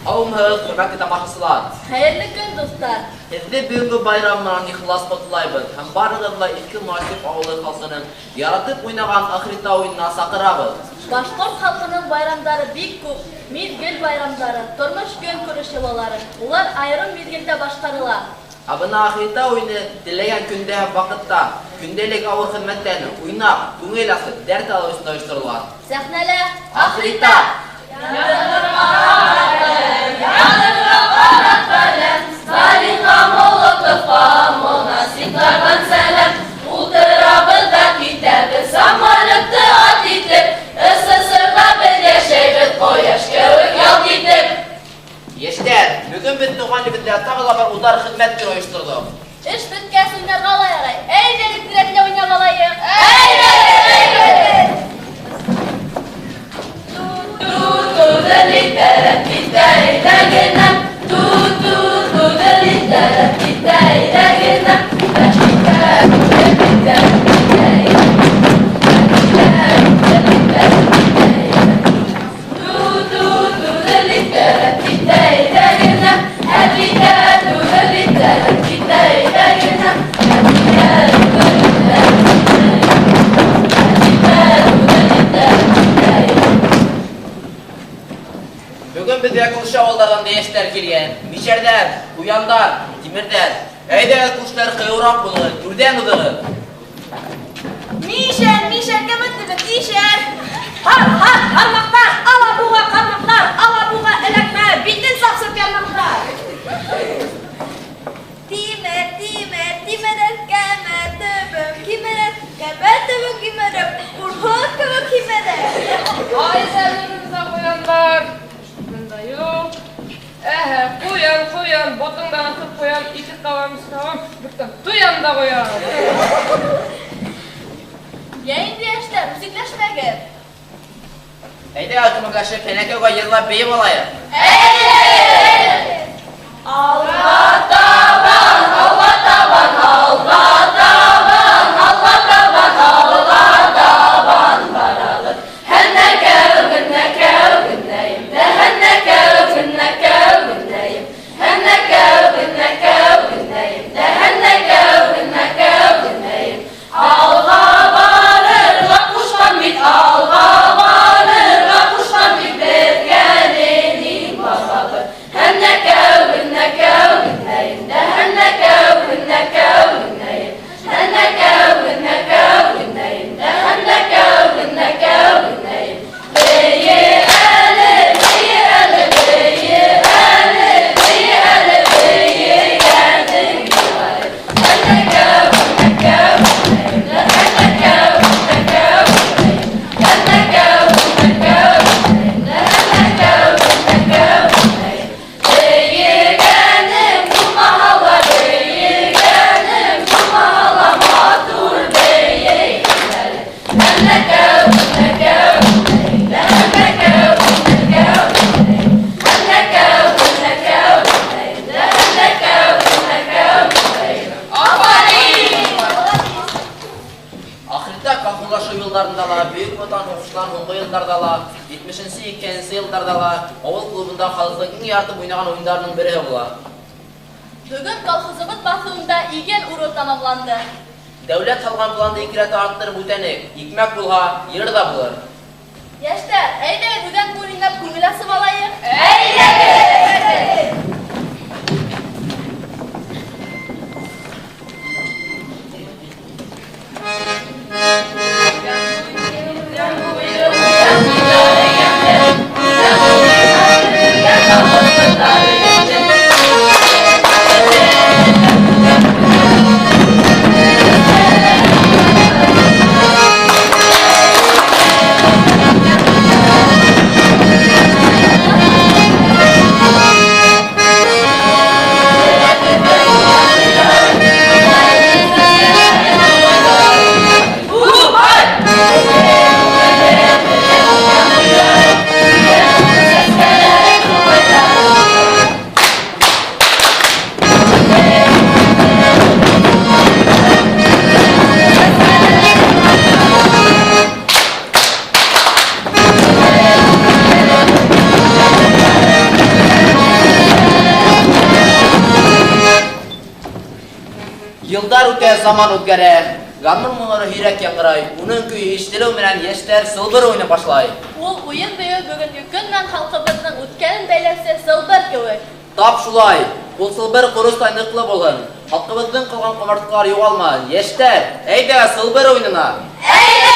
Alımhız, hürmetli tamaşaçılar. Hayırlı gün dostlar. Sizde bugünkü bayramlarını ihlas kutlayбыз. Hem barınızla eski Masif Ağlı halkının yaratıp oynagan ahirette oyununa sakırabız. Башкорт халкының bayramları бик күп. Мезгил bayramları, тормыш көн күрешеләләре. Улар айрым мезгилдә башкарыла. Abına ahirette oyunu dilegen günde vakıtta, gündelik ağır hizmetlerini oynap, güngel asıp dert alışında uyuştururlar. Сәхнәлә Ahirette! Yeşter, bugün biz Doğan Libi'de tağla bir udar hizmet bir uyuşturduk. Эш беткән уйнарга ла ярый. Әйдәгез тирәкле уйнап алайык. Әйдәгез! Bugün biz yakılışa oğullardan değişler gelyen, Mişerler, Uyandar, Timirler, Eydeğel kuşlar kıyırak bunu, Türden ıdığı. Mişer, gömüttübü, Mişer. Har, harmaklar, alabuğa karmaklar, alabuğa elekme, bildin sapsıp yanmaklar. Timer, keme, tübüm, kimerem, urhut kıvı kimerem. Ay sevgilimize koyanlar. Bunda yok. Koyan, botundan atıp koyan, iki kavarmış kavam, bıktım. Duyan da koyan. Yayın gençler, müzikleşmeyin. Eydeğel kımıkaşı Peneke koy yıllar beyim olayı. Allah taban, Allah taban, Allah taban, Allah taban, Allah taban baralı. Henneke günneyim, de henneke günneyim, henneke günneyim, de henneke günneyim. Alga varır, la kuştan bit, alga varır, la kuştan bit, bergenin babalı. Henneke günneyim, de henneke günneyim, henneke günneyim, de henneke günneyim. Beyi eli, beyi eli, beyi eli, beyi eli, beyi geldin güveri. Henneke günneyim, de henneke günneyim, henneke günneyim, de henneke günneyim. Beyi gelim bu mahalla, beyi gelim bu mahalla, matur beyi gidelim. Henneke günneyim, de henneke günneyim, henneke günneyim, de henneke günneyim. Aferin! Ahirette kalkınlaşu yıllarındalar, büyük vatan okuşlar hungu yıllardalar, 70-ci 2-ci yıllardalar, Oğul klubunda halkın en yardım oynayan oyunlarının biri olar. Bugün kolxozumuz basımında igen uru tamamlandı. Devlet halkın planında ikireti arttırıp ötenek, ikmek bulha, yeri da bulur. Gençler, eyleyin bugün kuyunlar kumulası balayık. Yıllar öte zaman ötgere. Gamur muğları hirek yangıray. Onun köyü iştirew bilen yeşler sılbır oyna başlay. Ул уйын быйыл бүгүнкү күн менен халкыбыздын үткөнүн бәйләсе сылбыр кебек. Tap şulay. Bu sılbır kurustan nıklı bolun. Halkımыздın kılgan kumartıklar yoğalma. Yeşler, eyde sılbır oynuna. Әйдә!